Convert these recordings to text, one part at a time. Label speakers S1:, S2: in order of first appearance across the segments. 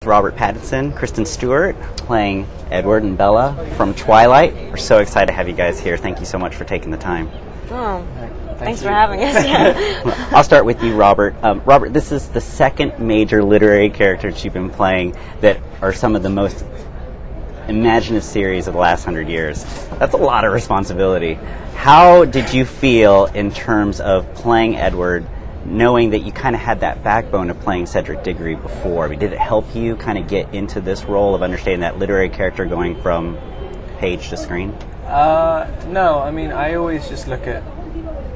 S1: Robert Pattinson, Kristen Stewart, playing Edward and Bella from Twilight. We're so excited to have you guys here. Thank you so much for taking the time.
S2: Oh, thanks for having us. Yeah.
S1: I'll start with you, Robert. Robert, this is the second major literary character that you've been playing that are some of the most imaginative series of the last 100 years. That's a lot of responsibility. How did you feel in terms of playing Edward, knowing that you kind of had that backbone of playing Cedric Diggory before? I mean, did it help you kind of get into this role of understanding that literary character going from page to screen?
S3: No, I mean, I always just look at,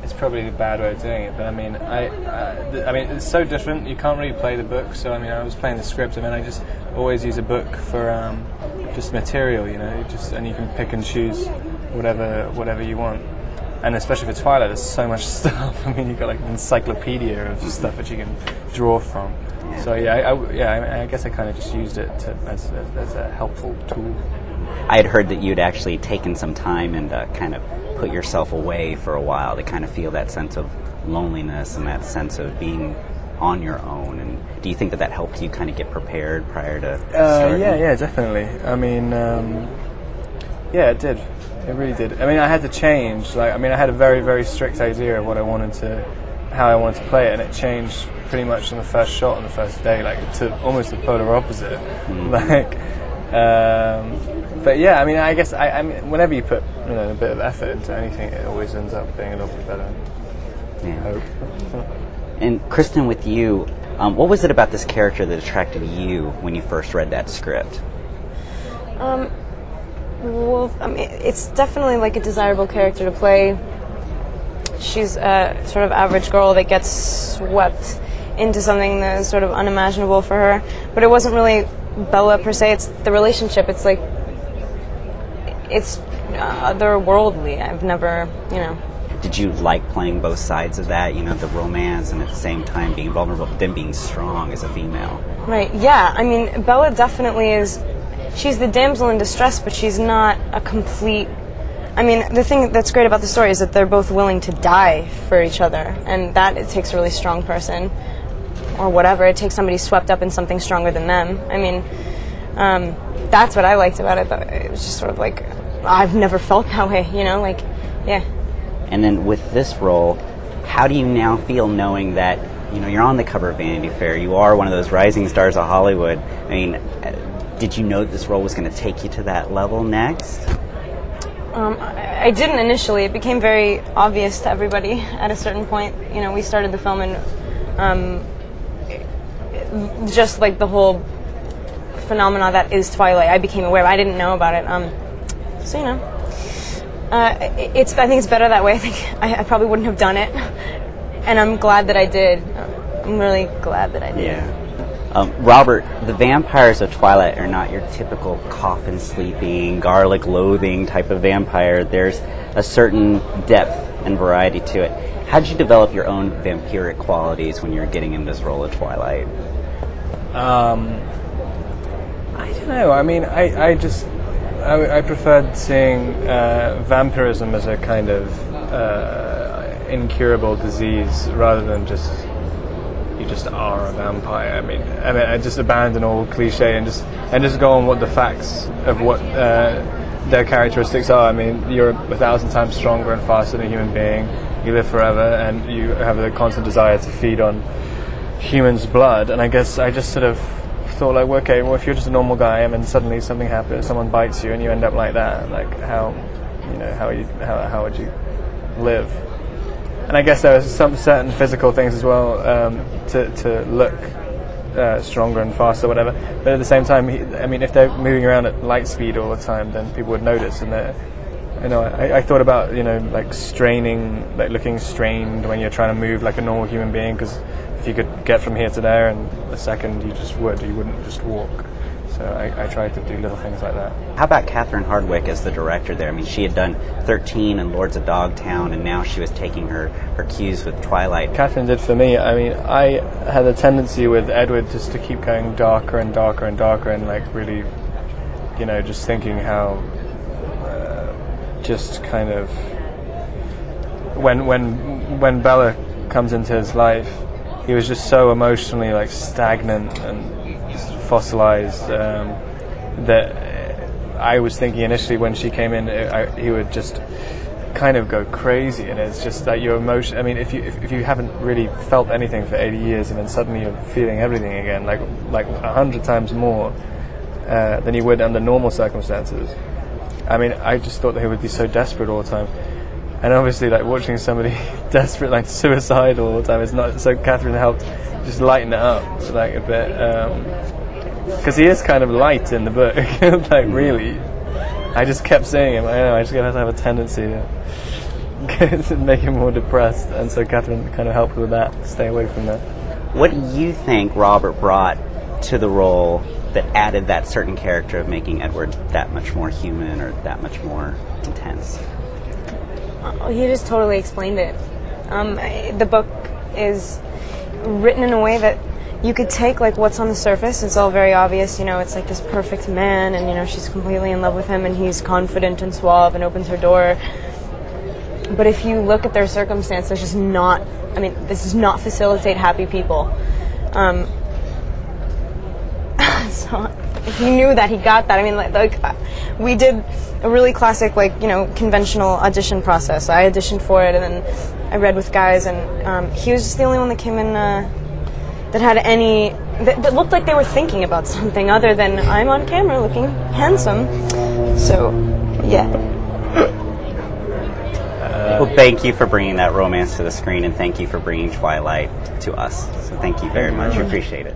S3: it's probably a bad way of doing it, but I mean, I mean, it's so different. You can't really play the book, so I mean, I was playing the script, and then I just always use a book for just material, you know, and you can pick and choose whatever you want. And especially for Twilight, there's so much stuff. I mean, you've got like an encyclopedia of stuff that you can draw from. So I guess I kind of just used it as a helpful tool.
S1: I had heard that you'd actually taken some time and kind of put yourself away for a while to kind of feel that sense of loneliness and that sense of being on your own. And do you think that helped you kind of get prepared prior to starting?
S3: Yeah, definitely. I mean, yeah, it did. It really did. I mean, I had to change. Like, I mean, I had a very, very strict idea of how I wanted to play it, and it changed pretty much on the first shot on the first day, like to almost the polar opposite. Like, but yeah, I mean, I guess I mean, whenever you put a bit of effort into anything, it always ends up being a little bit better.
S1: Yeah.
S3: I hope.
S1: And Kristen, with you, what was it about this character that attracted you when you first read that script?
S2: Well, I mean, it's definitely like a desirable character to play. She's a sort of average girl that gets swept into something that is sort of unimaginable for her. But it wasn't really Bella per se. It's the relationship. It's like it's otherworldly. I've never,
S1: Did you like playing both sides of that? You know, the romance and at the same time being vulnerable, but then being strong as a female.
S2: Right. Yeah. I mean, Bella definitely is. She's the damsel in distress, but she's not a complete... I mean, the thing that's great about the story is that they're both willing to die for each other, and that it takes a really strong person, or whatever. It takes somebody swept up in something stronger than them. I mean, that's what I liked about it. It was just sort of like, I've never felt that way, like, yeah.
S1: And then with this role, how do you now feel knowing that, you're on the cover of Vanity Fair, you are one of those rising stars of Hollywood? I mean, did you know this role was going to take you to that level next?
S2: I didn't initially. It became very obvious to everybody at a certain point. We started the film and just like the whole phenomena that is Twilight, I became aware of. I didn't know about it. So, I think it's better that way. I think I probably wouldn't have done it. And I'm glad that I did. I'm really glad that I did.
S1: Yeah. Robert, the vampires of Twilight are not your typical coffin-sleeping, garlic-loathing type of vampire. There's a certain depth and variety to it. How did you develop your own vampiric qualities when you were getting into this role of Twilight?
S3: I don't know. I mean, I preferred seeing vampirism as a kind of incurable disease rather than just... you just are a vampire. I mean, I just abandon all cliche and just go on what the facts of what their characteristics are. I mean, you're 1,000 times stronger and faster than a human being. You live forever, and you have a constant desire to feed on humans' blood. And I guess I just sort of thought, like, well, okay, well, if you're just a normal guy, and then suddenly something happens, someone bites you, and you end up like that, like how would you live? And I guess there are some certain physical things as well to look stronger and faster, whatever. But at the same time, I mean, if they're moving around at light speed all the time, then people would notice. And I thought about like straining, like looking strained when you're trying to move like a normal human being, because if you could get from here to there in a second, you wouldn't just walk. So I tried to do little things like that.
S1: How about Catherine Hardwicke as the director there? I mean, she had done 13 and Lords of Dogtown, and now she was taking her cues with Twilight.
S3: Catherine did for me. I mean, I had a tendency with Edward just to keep going darker and darker and darker, and like really, just thinking how just kind of when Bella comes into his life, he was just so emotionally like stagnant and fossilized, that I was thinking initially when she came in, he would just kind of go crazy, and it's just that your emotion. I mean, if you haven't really felt anything for 80 years, and then suddenly you're feeling everything again, like 100 times more than you would under normal circumstances. I mean, I just thought that he would be so desperate all the time, and obviously, like watching somebody desperate, like suicide all the time, it's not. So Catherine helped just lighten it up like a bit. Because he is kind of light in the book, like really. I just kept saying him. I know. I just gotta have a tendency to make him more depressed, and so Catherine kind of helped with that. Stay away from that.
S1: What do you think Robert brought to the role that added that certain character of making Edward that much more human or that much more intense?
S2: He just totally explained it. The book is written in a way that you could take like what's on the surface. It's all very obvious, it's like this perfect man, and she's completely in love with him, and he's confident and suave and opens her door. But if you look at their circumstance, this does not facilitate happy people. So he knew that, he got that. I mean, like we did a really classic, conventional audition process. I auditioned for it, and then I read with guys, and he was just the only one that came in that had that looked like they were thinking about something other than I'm on camera looking handsome. So, yeah.
S1: Well, thank you for bringing that romance to the screen, and thank you for bringing Twilight to us. So thank you very much. We appreciate it.